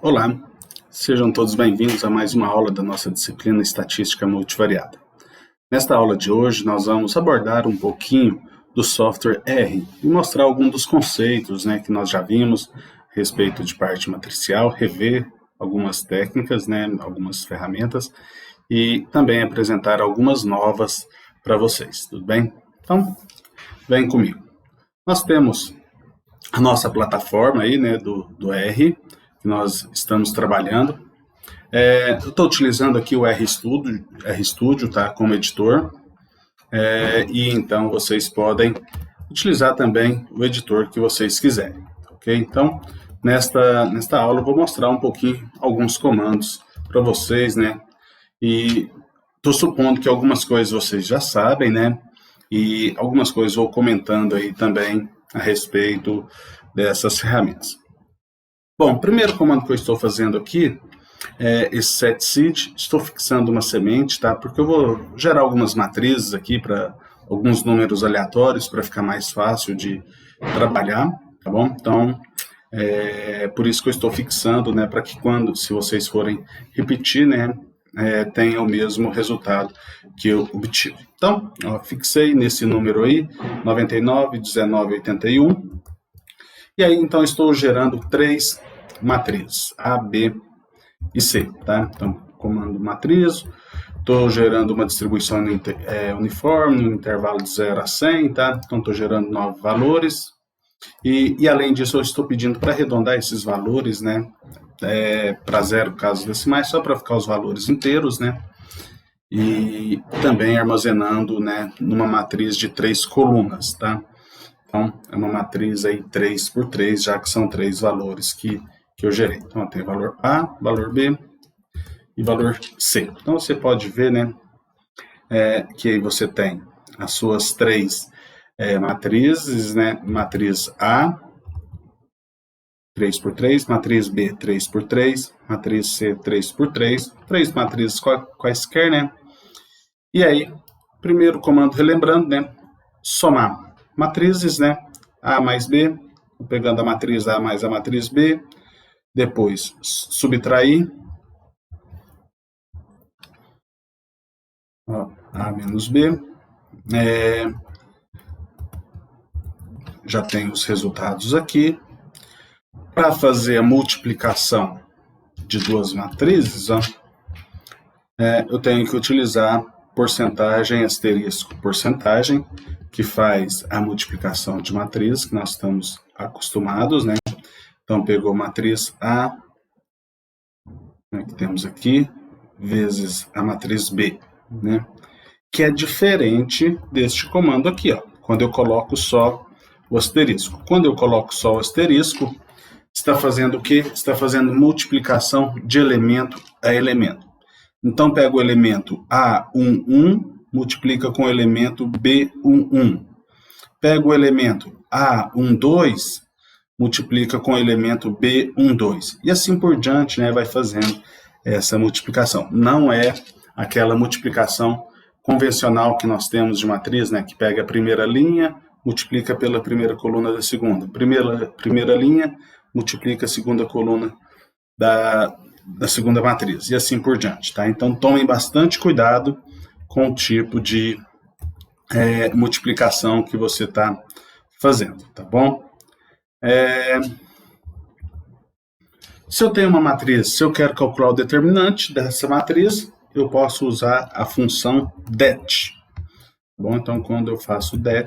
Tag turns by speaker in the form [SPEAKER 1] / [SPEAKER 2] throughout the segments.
[SPEAKER 1] Olá, sejam todos bem-vindos a mais uma aula da nossa disciplina Estatística Multivariada. Nesta aula de hoje, nós vamos abordar um pouquinho do software R e mostrar alguns dos conceitos que nós já vimos a respeito de parte matricial, rever algumas técnicas, algumas ferramentas e também apresentar algumas novas para vocês, tudo bem? Então, vem comigo. Nós temos a nossa plataforma aí, do R, que nós estamos trabalhando. Eu estou utilizando aqui o RStudio, tá, como editor, e então vocês podem utilizar também o editor que vocês quiserem, ok? Então, nesta aula eu vou mostrar um pouquinho alguns comandos para vocês, e estou supondo que algumas coisas vocês já sabem, e algumas coisas vou comentando aí também a respeito dessas ferramentas. Bom, o primeiro comando que eu estou fazendo aqui é esse setSeed. Estou fixando uma semente, tá? Porque eu vou gerar algumas matrizes aqui para alguns números aleatórios para ficar mais fácil de trabalhar, tá bom? Então, por isso que eu estou fixando, para que se vocês forem repetir, tenha o mesmo resultado que eu obtive. Então, fixei nesse número aí, 99, 19, 81. E aí, então, estou gerando 3 matrizes, A, B e C, tá? Então, comando matriz, estou gerando uma distribuição uniforme, no intervalo de 0 a 100, tá? Então, estou gerando 9 valores. E além disso, eu estou pedindo para arredondar esses valores, para 0 casos decimais, só para ficar os valores inteiros, E também armazenando, numa matriz de 3 colunas, tá? Então, é uma matriz aí 3 por 3, já que são 3 valores que eu gerei. Então, tem valor A, valor B e valor C. Então, você pode ver, que aí você tem as suas 3 matrizes, Matriz A, 3 por 3, matriz B, 3 por 3, matriz C, 3 por 3, 3 matrizes quaisquer, E aí, primeiro comando relembrando, somar matrizes, A mais B, vou pegando a matriz A mais a matriz B, depois subtrair, A menos B, já tenho os resultados aqui. Para fazer a multiplicação de 2 matrizes, eu tenho que utilizar porcentagem, asterisco, porcentagem, que faz a multiplicação de matrizes, que nós estamos acostumados, Então, pegou matriz A, que temos aqui, vezes a matriz B, Que é diferente deste comando aqui, quando eu coloco só o asterisco. Quando eu coloco só o asterisco, está fazendo o quê? Está fazendo multiplicação de elemento a elemento. Então, pega o elemento A11, multiplica com o elemento B11. Pega o elemento A12, multiplica com o elemento B12. E assim por diante, vai fazendo essa multiplicação. Não é aquela multiplicação convencional que nós temos de matriz, que pega a primeira linha, multiplica pela primeira coluna da segunda. Primeira linha, multiplica a segunda coluna da segunda matriz. E assim por diante, tá? Então, tomem bastante cuidado com o tipo de multiplicação que você está fazendo, tá bom? Se eu tenho uma matriz, se eu quero calcular o determinante dessa matriz, eu posso usar a função det. Bom, então, quando eu faço det,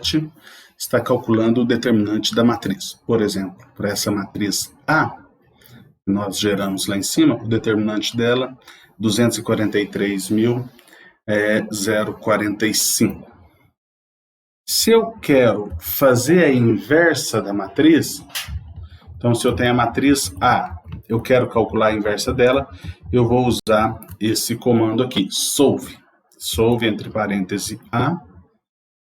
[SPEAKER 1] está calculando o determinante da matriz. Por exemplo, para essa matriz A, que nós geramos lá em cima, o determinante dela, 243.045. Se eu quero fazer a inversa da matriz, então, se eu tenho a matriz A, eu quero calcular a inversa dela, eu vou usar esse comando aqui, solve. Solve entre parênteses A,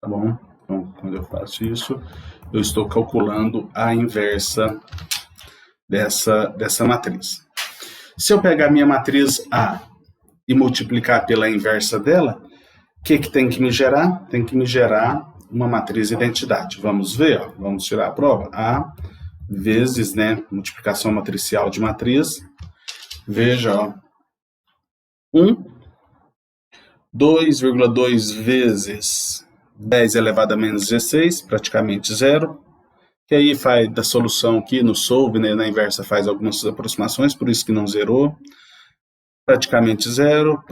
[SPEAKER 1] tá bom? Então, quando eu faço isso, eu estou calculando a inversa dessa matriz. Se eu pegar a minha matriz A e multiplicar pela inversa dela, o que tem que me gerar? Tem que me gerar uma matriz identidade. Vamos ver, vamos tirar a prova. A vezes, né, multiplicação matricial de matriz. Veja, ó, 2,2 vezes 10 elevado a menos 16, praticamente zero. Que aí faz da solução aqui no solve, né, na inversa faz algumas aproximações, por isso que não zerou. Praticamente zero,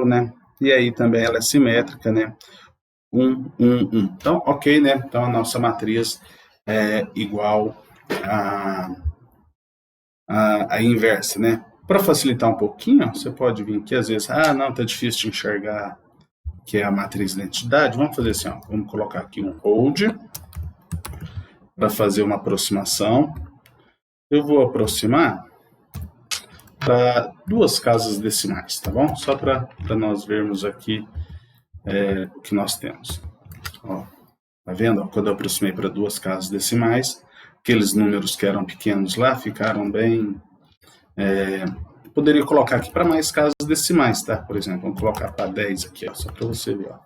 [SPEAKER 1] né? E aí também ela é simétrica, né? 1, 1, 1. Então, ok, né? Então a nossa matriz é igual a inversa, né? Para facilitar um pouquinho, ó, você pode vir aqui às vezes, não, tá difícil de enxergar que é a matriz de identidade. Vamos fazer assim, ó, vamos colocar aqui um hold para fazer uma aproximação. Eu vou aproximar para 2 casas decimais, tá bom? Só para nós vermos aqui o que nós temos. Ó, tá vendo? Ó, quando eu aproximei para 2 casas decimais, aqueles números que eram pequenos lá ficaram bem... poderia colocar aqui para mais casas decimais, tá? Por exemplo, vamos colocar para 10 aqui, ó, só para você ver. Ó.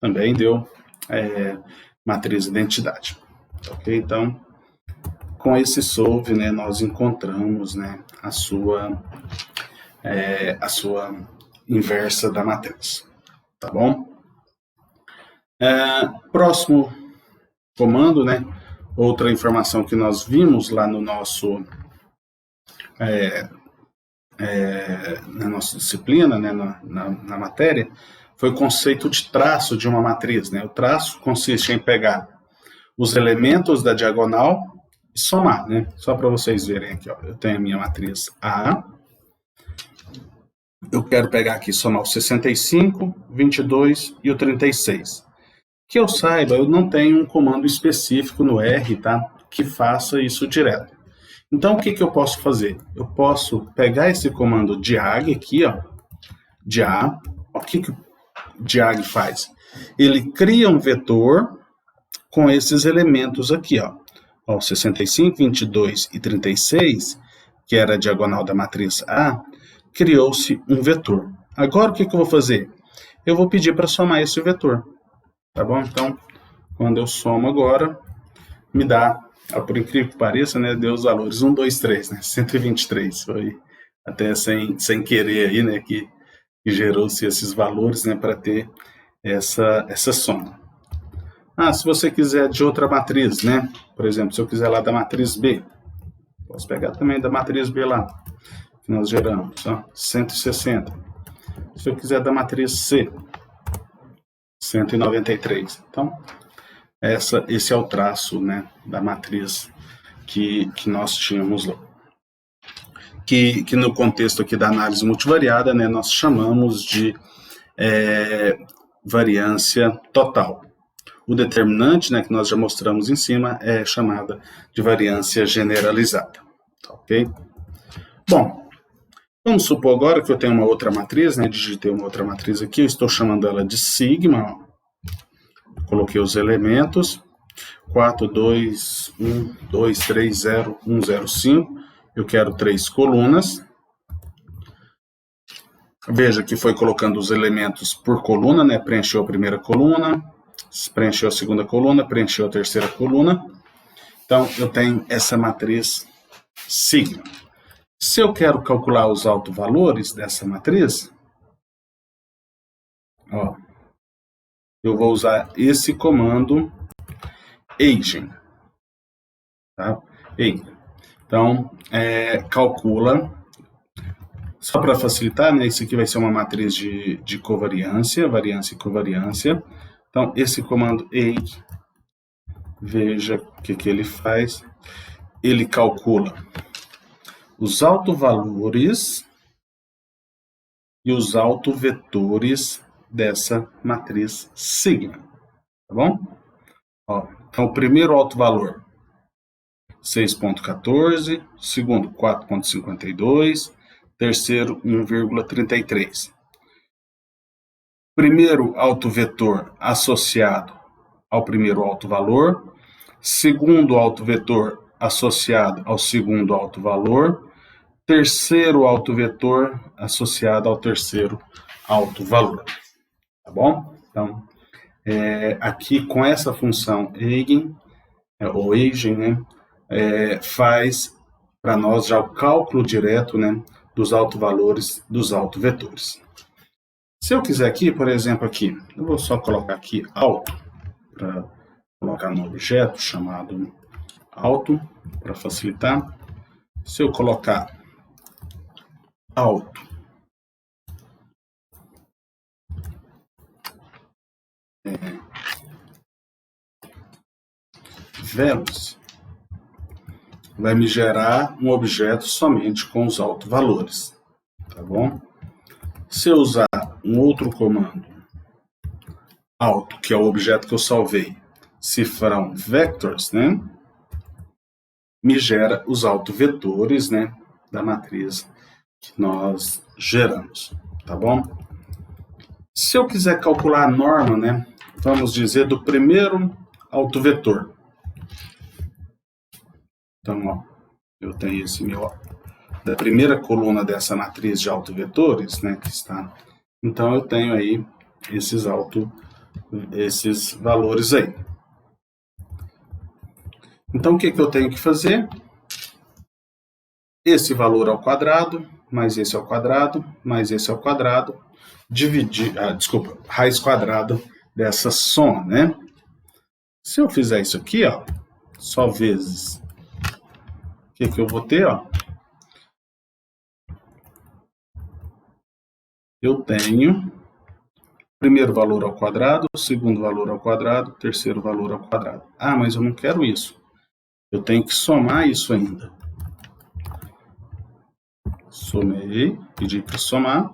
[SPEAKER 1] Também deu matriz de identidade. Ok? Então, com esse solve, né, nós encontramos, né, a sua inversa da matriz. Tá bom? Próximo comando, né? Outra informação que nós vimos lá no nosso na nossa disciplina, né, na matéria, foi o conceito de traço de uma matriz, né? O traço consiste em pegar os elementos da diagonal e somar, né? Só para vocês verem aqui, ó, eu tenho a minha matriz A. Eu quero pegar aqui, somar o 65, 22 e o 36. Que eu saiba, eu não tenho um comando específico no R, tá? Que faça isso direto. Então, o que eu posso fazer? Eu posso pegar esse comando diag aqui, ó, diag. O que o diag faz? Ele cria um vetor com esses elementos aqui, ó. Ó, 65, 22 e 36, que era a diagonal da matriz A, criou-se um vetor. Agora, o que eu vou fazer? Eu vou pedir para somar esse vetor. Tá bom? Então, quando eu somo agora, me dá, por incrível que pareça, né, deu os valores 1, 2, 3, né, 123. Foi até sem querer aí, né, que gerou-se esses valores, né, para ter essa soma. Se você quiser de outra matriz, né, por exemplo, se eu quiser lá da matriz B, posso pegar também da matriz B lá, que nós geramos, ó, 160. Se eu quiser da matriz C, 193. Então, esse é o traço, né, da matriz que nós tínhamos lá. Que no contexto aqui da análise multivariada, né, nós chamamos de variância total. O determinante, né, que nós já mostramos em cima, é chamada de variância generalizada. Ok? Bom, vamos supor agora que eu tenho uma outra matriz, né, digitei uma outra matriz aqui, eu estou chamando ela de sigma, ó. Coloquei os elementos, 4, 2, 1, 2, 3, 0, 1, 0, 5. Eu quero 3 colunas. Veja que foi colocando os elementos por coluna, né? Preencheu a primeira coluna, preencheu a segunda coluna, preencheu a terceira coluna. Então, eu tenho essa matriz sigma. Se eu quero calcular os autovalores dessa matriz, ó, eu vou usar esse comando eigen. Tá? Então, calcula, só para facilitar, né, isso aqui vai ser uma matriz de covariância, variância e covariância. Então, esse comando eigen, veja o que ele faz. Ele calcula os autovalores e os autovetores dessa matriz sigma, tá bom? Ó, então, o primeiro autovalor, 6,14, segundo, 4,52, terceiro, 1,33. Primeiro autovetor associado ao primeiro autovalor, segundo autovetor associado ao segundo autovalor, terceiro autovetor associado ao terceiro autovalor. Tá bom? Então, aqui com essa função eigen, ou eigen, né, faz para nós já o cálculo direto, né, dos autovalores dos autovetores. Se eu quiser aqui, por exemplo, aqui, eu vou só colocar aqui auto, para colocar no objeto chamado auto, para facilitar. Se eu colocar auto values, vai me gerar um objeto somente com os autovalores, tá bom? Se eu usar um outro comando, auto, que é o objeto que eu salvei, cifrão vectors, né, me gera os autovetores, né, da matriz que nós geramos, tá bom? Se eu quiser calcular a norma, né, vamos dizer do primeiro autovetor. Então, ó, eu tenho esse meu, da primeira coluna dessa matriz de autovetores, né, que está. Então, eu tenho aí esses valores aí. Então, o que eu tenho que fazer? Esse valor ao quadrado, mais esse ao quadrado, mais esse ao quadrado, dividir, raiz quadrada dessa soma, né? Se eu fizer isso aqui, ó, só vezes, o que eu vou ter, ó? Eu tenho primeiro valor ao quadrado, segundo valor ao quadrado, terceiro valor ao quadrado. Ah, mas eu não quero isso. Eu tenho que somar isso ainda. Somei, pedi para somar.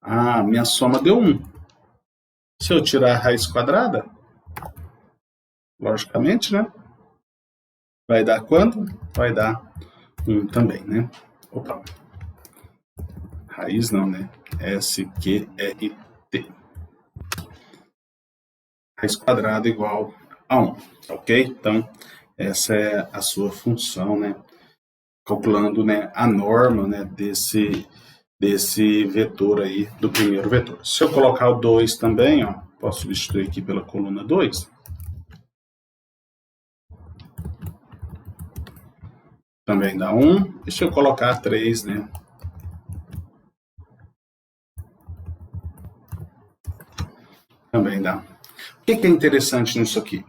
[SPEAKER 1] Ah, minha soma deu 1. Se eu tirar a raiz quadrada, logicamente, né? Vai dar quanto? Vai dar 1 também, né? Opa. Raiz não, né? SQRT. Raiz quadrada igual a 1, ok? Então, essa é a sua função, né? Calculando, né, a norma, né, desse vetor aí, do primeiro vetor. Se eu colocar o 2 também, ó, posso substituir aqui pela coluna 2. Também dá 1. E se eu colocar 3, né? Também dá. O que é interessante nisso aqui?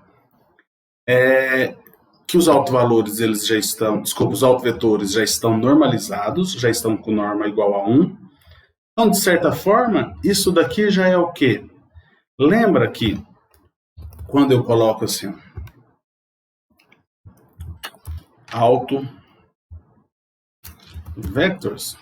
[SPEAKER 1] É que os autovalores, eles já estão, os autovetores já estão normalizados, já estão com norma igual a 1. Então, de certa forma, isso daqui já é o quê? Lembra que quando eu coloco assim, auto vectors,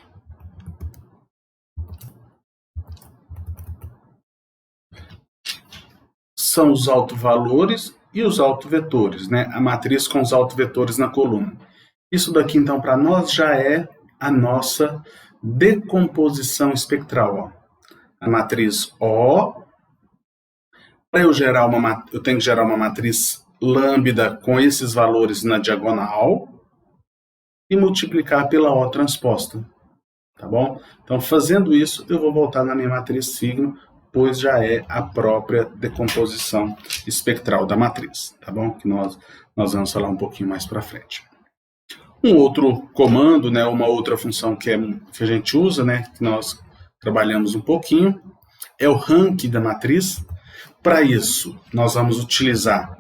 [SPEAKER 1] são os autovalores e os autovetores, né? A matriz com os autovetores na coluna. Isso daqui, então, para nós já é a nossa decomposição espectral. Ó. A matriz O, para eu tenho que gerar uma matriz lambda com esses valores na diagonal e multiplicar pela O transposta, tá bom? Então, fazendo isso, eu vou voltar na minha matriz signo, pois já é a própria decomposição espectral da matriz, tá bom? Que nós vamos falar um pouquinho mais para frente. Um outro comando, né, uma outra função que a gente usa, né, que nós trabalhamos um pouquinho, é o rank da matriz. Para isso, nós vamos utilizar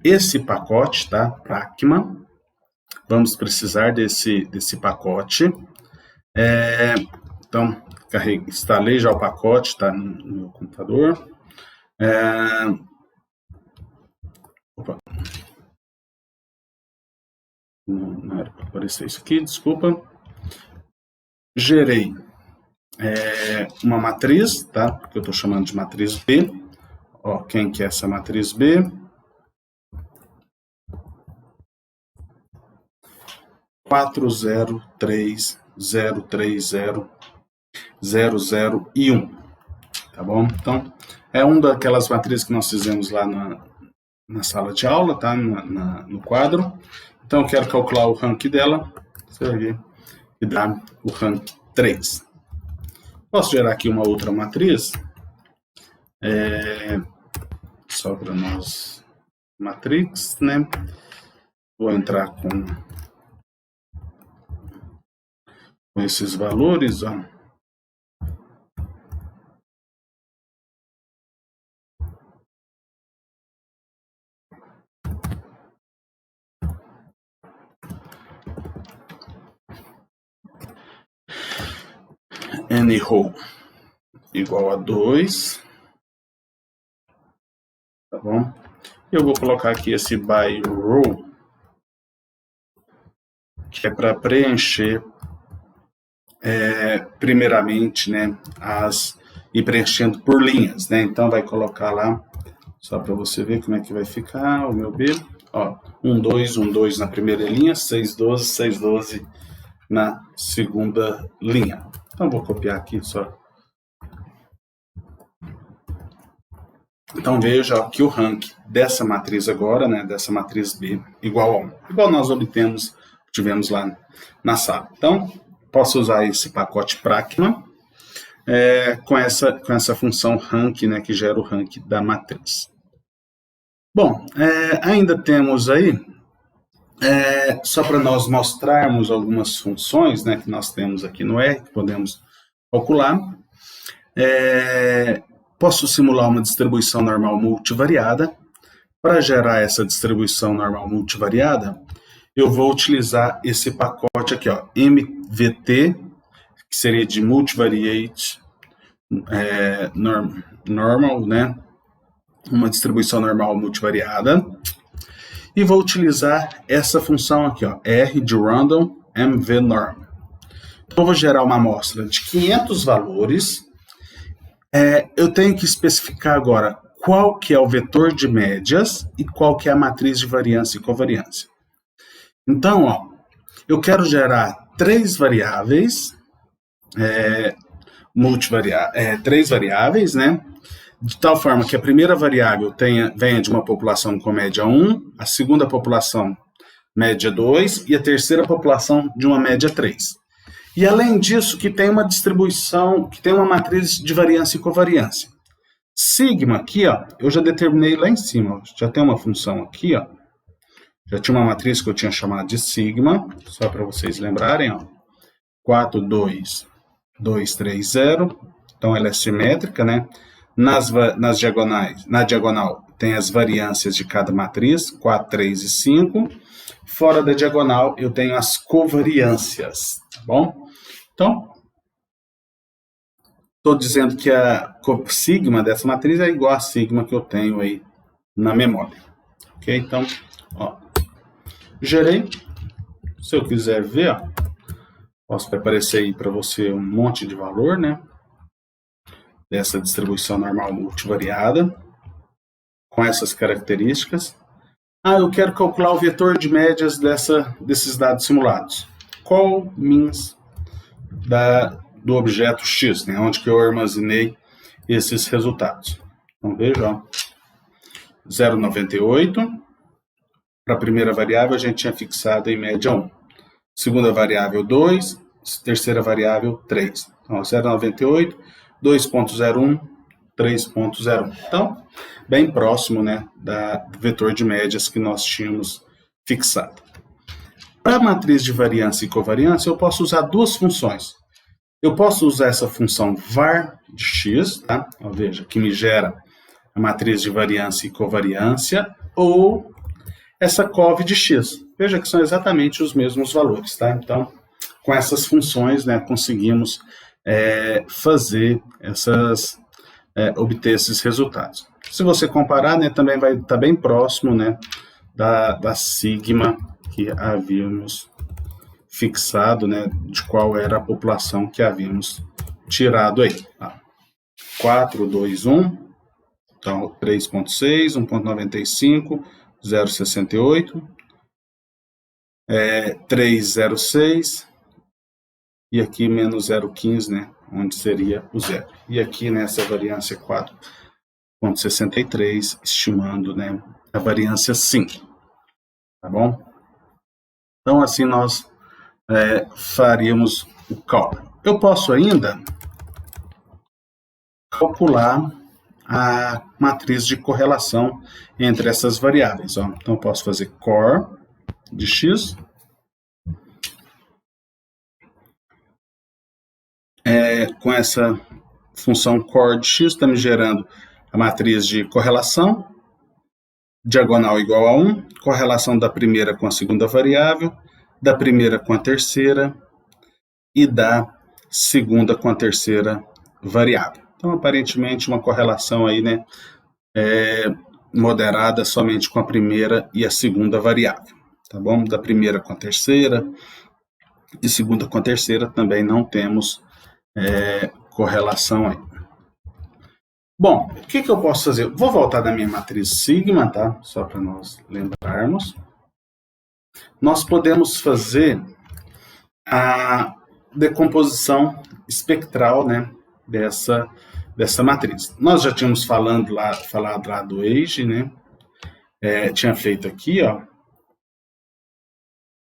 [SPEAKER 1] esse pacote, tá? Pragma. Vamos precisar desse pacote. Então, instalei já o pacote, está no meu computador. Opa. Não era para aparecer isso aqui, desculpa. Gerei uma matriz, tá? Que eu estou chamando de matriz B. Ó, quem que é essa matriz B? 4, 0, 3, 0, 3, 0, 0, 0 e 1. Tá bom? Então, é uma daquelas matrizes que nós fizemos lá na sala de aula, tá? No quadro. Então, eu quero calcular o rank dela. Você vai ver que dá o rank 3. Posso gerar aqui uma outra matriz? Só para nós matrix, né? Vou entrar com esses valores, ó. N row igual a 2, tá bom? Eu vou colocar aqui esse by row, que é para preencher primeiramente, né, e preenchendo por linhas, né? Então vai colocar lá, só para você ver como é que vai ficar o meu B, ó, 1, 2, 1, 2 na primeira linha, 6, 12, 6, 12 na segunda linha. Então vou copiar aqui só. Então veja que o rank dessa matriz agora, né, dessa matriz B, igual a 1, igual nós tivemos lá na sala. Então, posso usar esse pacote Pragma com essa função rank, né, que gera o rank da matriz. Bom, ainda temos aí, só para nós mostrarmos algumas funções, né, que nós temos aqui no R, que podemos calcular. Posso simular uma distribuição normal multivariada. Para gerar essa distribuição normal multivariada, eu vou utilizar esse pacote aqui, ó, MVT, que seria de Multivariate Normal, né? Uma distribuição normal multivariada. E vou utilizar essa função aqui, ó, R de Random MVNorm. Então, eu vou gerar uma amostra de 500 valores. Eu tenho que especificar agora qual que é o vetor de médias e qual que é a matriz de variância e covariância. Então, ó, eu quero gerar três variáveis, três variáveis, né? De tal forma que a primeira variável venha de uma população com média 1, a segunda população média 2 e a terceira população de uma média 3. E além disso, que tem uma distribuição, que tem uma matriz de variância e covariância. Sigma aqui, ó, eu já determinei lá em cima, ó, já tem uma função aqui, ó. Já tinha uma matriz que eu tinha chamado de sigma, só para vocês lembrarem, ó. 4, 2, 2, 3, 0. Então ela é simétrica, né? Na diagonal tem as variâncias de cada matriz, 4, 3 e 5. Fora da diagonal eu tenho as covariâncias, tá bom? Então, estou dizendo que a sigma dessa matriz é igual a sigma que eu tenho aí na memória. Ok? Então, ó, gerei. Se eu quiser ver, ó, posso aparecer aí para você um monte de valor, né? Dessa distribuição normal multivariada, com essas características. Eu quero calcular o vetor de médias desses dados simulados. Qual means do objeto X, né, onde que eu armazenei esses resultados. Então, veja, ó, 0,98. Para a primeira variável, a gente tinha fixado em média 1. Segunda variável, 2. Terceira variável, 3. Então, 0,98, 2,01, 3,01. Então, bem próximo, né, do vetor de médias que nós tínhamos fixado. Para a matriz de variância e covariância, eu posso usar duas funções. Eu posso usar essa função var de x, tá? Veja, que me gera a matriz de variância e covariância, ou essa cov de x. Veja que são exatamente os mesmos valores, tá? Então, com essas funções, né, conseguimos obter esses resultados. Se você comparar, né, também vai estar bem próximo, né, da sigma que havíamos fixado, né, de qual era a população que havíamos tirado aí. 4, 2, 1, então 3,6, 1,95, 0,68, 3,06 e aqui menos 0,15, né, onde seria o zero. E aqui nessa variância 4,63, estimando, né, a variância 5. Tá bom? Então, assim nós faríamos o cálculo. Eu posso ainda calcular a matriz de correlação entre essas variáveis. Ó. Então, eu posso fazer cor de x com essa função cor de x, está me gerando a matriz de correlação, diagonal igual a 1, correlação da primeira com a segunda variável, da primeira com a terceira e da segunda com a terceira variável. Então, aparentemente, uma correlação aí, né, moderada somente com a primeira e a segunda variável, tá bom? Da primeira com a terceira e segunda com a terceira também não temos correlação aí. Bom, o que eu posso fazer? Vou voltar da minha matriz sigma, tá? Só para nós lembrarmos. Nós podemos fazer a decomposição espectral, né, dessa matriz. Nós já tínhamos falado lá do Age, né? Tinha feito aqui, ó.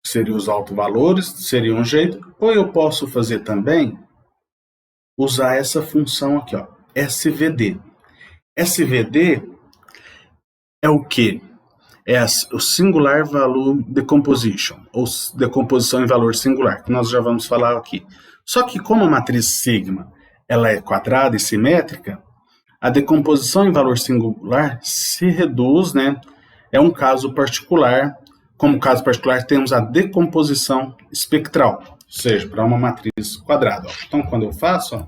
[SPEAKER 1] Seriam os autovalores, seria um jeito. Ou eu posso fazer também, usar essa função aqui, ó, SVD. SVD é o quê? É o Singular Value Decomposition, ou decomposição em valor singular, que nós já vamos falar aqui. Só que como a matriz sigma ela é quadrada e simétrica, a decomposição em valor singular se reduz, né? É um caso particular. Como caso particular, temos a decomposição espectral, ou seja, para uma matriz quadrada. Ó. Então, quando eu faço, ó,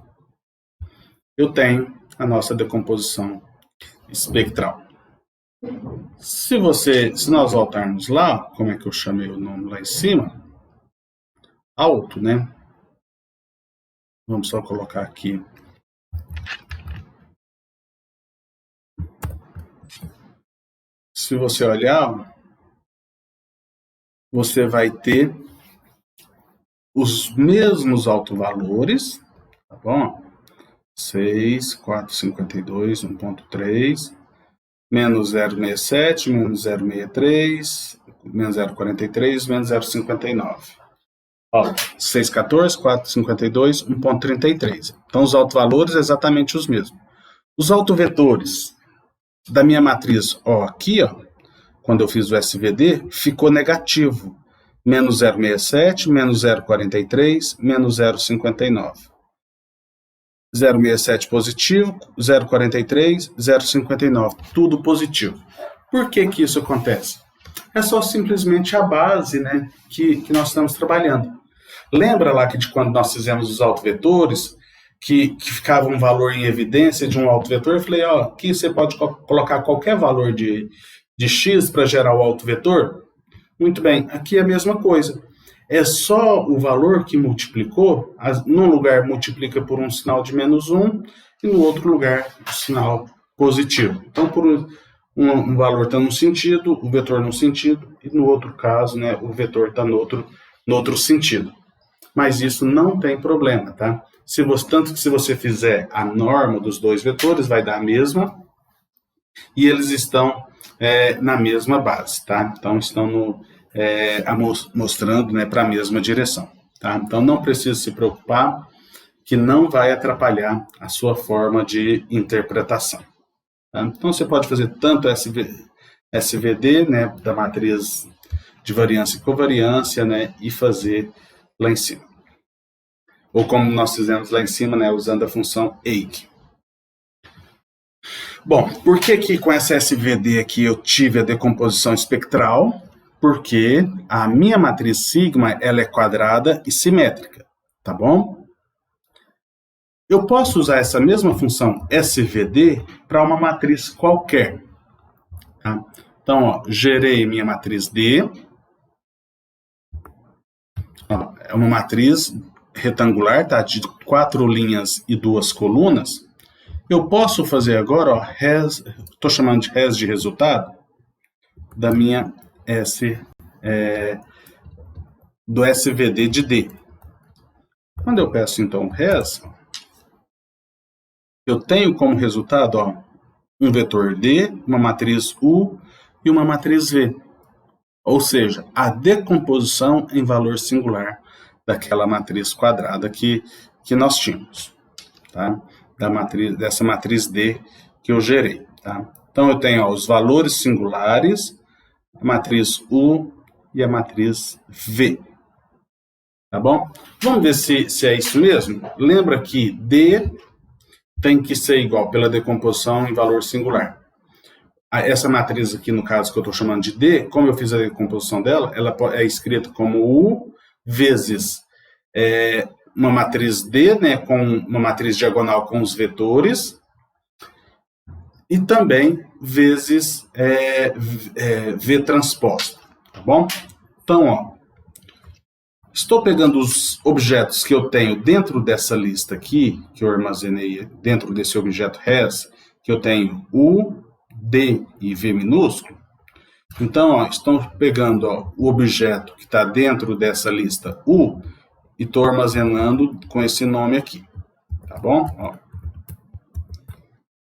[SPEAKER 1] eu tenho a nossa decomposição espectral. Se nós voltarmos lá, como é que eu chamei o nome lá em cima? Alto, né? Vamos só colocar aqui. Se você olhar, você vai ter os mesmos autovalores, tá bom? 6, 452, 1.3, menos 0,67, menos 0,63, menos 0,43, menos 0,59. Ó, 614, 452, 1.33. Então, os autovalores exatamente os mesmos. Os autovetores da minha matriz, ó, aqui, ó, quando eu fiz o SVD, ficou negativo. Menos 0,67, menos 0,43, menos 0,59. 0,67 positivo, 0,43, 0,59, tudo positivo. Por que isso acontece? É só simplesmente a base, né, que nós estamos trabalhando. Lembra lá que de quando nós fizemos os autovetores, que ficava um valor em evidência de um autovetor? Eu falei, ó, aqui você pode colocar qualquer valor de x para gerar o autovetor? Muito bem, aqui é a mesma coisa. É só o valor que multiplicou, num lugar multiplica por um sinal de menos 1 e no outro lugar um sinal positivo. Então, por um valor está num sentido, o vetor num sentido, e no outro caso, né, o vetor está no outro sentido. Mas isso não tem problema, tá? Tanto que se você fizer a norma dos dois vetores, vai dar a mesma, e eles estão na mesma base, tá? Então, estão mostrando, né, para a mesma direção, tá? Então, não precisa se preocupar que não vai atrapalhar a sua forma de interpretação. Tá? Então, você pode fazer tanto SVD, né, da matriz de variância e covariância, né, e fazer lá em cima. Ou como nós fizemos lá em cima, né, usando a função EIC. Bom, por que com essa SVD aqui eu tive a decomposição espectral? Porque a minha matriz sigma ela é quadrada e simétrica, tá bom? Eu posso usar essa mesma função SVD para uma matriz qualquer. Tá? Então, ó, gerei minha matriz D. Ó, é uma matriz retangular, tá? De 4 linhas e 2 colunas. Eu posso fazer agora, ó, estou chamando de res de resultado, da minha do SVD de D. Quando eu peço, então, res, eu tenho como resultado, ó, um vetor D, uma matriz U e uma matriz V. Ou seja, a decomposição em valor singular daquela matriz quadrada que nós tínhamos, tá? Dessa matriz D que eu gerei, tá? Então, eu tenho os valores singulares, a matriz U e a matriz V. Tá bom? Vamos ver se é isso mesmo? Lembra que D tem que ser igual pela decomposição em valor singular. Essa matriz aqui, no caso que eu estou chamando de D, como eu fiz a decomposição dela, ela é escrita como U vezes uma matriz D, né, com uma matriz diagonal com os vetores, e também vezes V transposta, tá bom? Então, ó, estou pegando os objetos que eu tenho dentro dessa lista aqui, que eu armazenei dentro desse objeto res, que eu tenho U, D e V minúsculo. Então, ó, estou pegando o objeto que está dentro dessa lista U e estou armazenando com esse nome aqui, tá bom? Ó.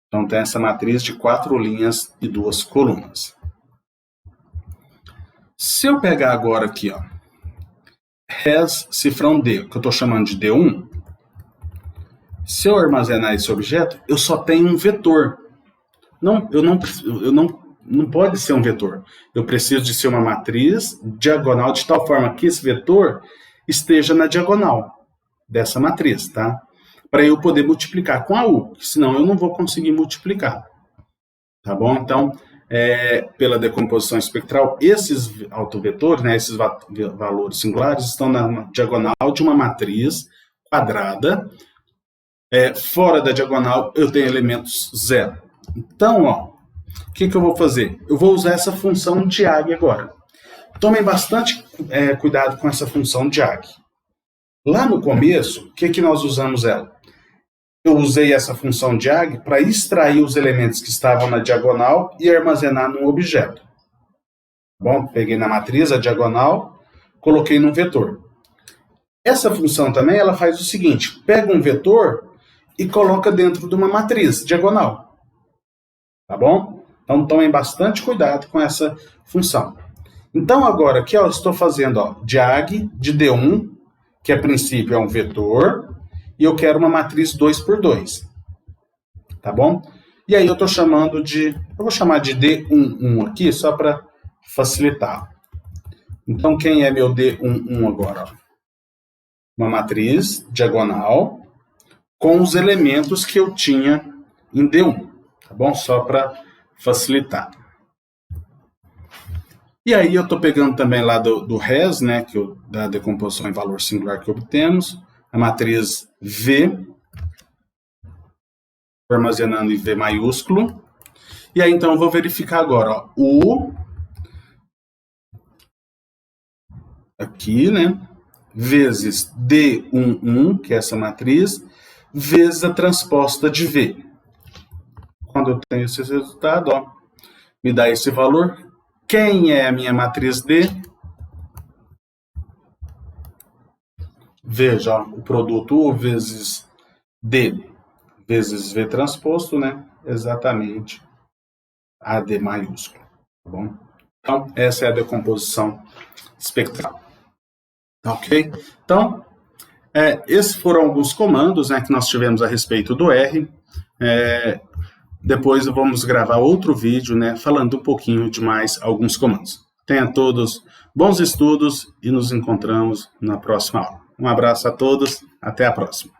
[SPEAKER 1] Então, tem essa matriz de 4 linhas e 2 colunas. Se eu pegar agora aqui, ó, res cifrão D, que eu estou chamando de D1, se eu armazenar esse objeto, eu só tenho um vetor. Não pode ser um vetor. Eu preciso de ser uma matriz diagonal de tal forma que esse vetor esteja na diagonal dessa matriz, tá? Para eu poder multiplicar com a U, senão eu não vou conseguir multiplicar. Tá bom? Então, pela decomposição espectral, esses autovetores, né, esses valores singulares, estão na diagonal de uma matriz quadrada. Fora da diagonal, eu tenho elementos zero. Então, ó, o que eu vou fazer? Eu vou usar essa função diag agora. Tomem bastante cuidado com essa função diag. Lá no começo, o que nós usamos ela? Eu usei essa função diag para extrair os elementos que estavam na diagonal e armazenar num objeto. Bom, peguei na matriz a diagonal, coloquei num vetor. Essa função também ela faz o seguinte: pega um vetor e coloca dentro de uma matriz diagonal. Tá bom? Então, tomem bastante cuidado com essa função. Então, agora aqui, ó, eu estou fazendo, ó, diag de D1, que a princípio é um vetor, e eu quero uma matriz 2 por 2. Tá bom? E aí eu estou chamando de... Eu vou chamar de D11 aqui, só para facilitar. Então, quem é meu D11 agora? Ó? Uma matriz diagonal com os elementos que eu tinha em D1. Tá bom? Só para facilitar. E aí eu estou pegando também lá do res, né, da decomposição em valor singular que obtemos, a matriz V, armazenando em V maiúsculo. E aí então eu vou verificar agora, ó, U, aqui, né, vezes D11, que é essa matriz, vezes a transposta de V. Quando eu tenho esse resultado, ó, me dá esse valor. Quem é a minha matriz D? Veja, ó, o produto U vezes D vezes V transposto, né? Exatamente a D maiúsculo. Tá bom? Então, essa é a decomposição espectral. Tá ok? Então, esses foram alguns comandos, né, que nós tivemos a respeito do R. Depois vamos gravar outro vídeo, né, falando um pouquinho de mais alguns comandos. Tenham todos bons estudos e nos encontramos na próxima aula. Um abraço a todos, até a próxima.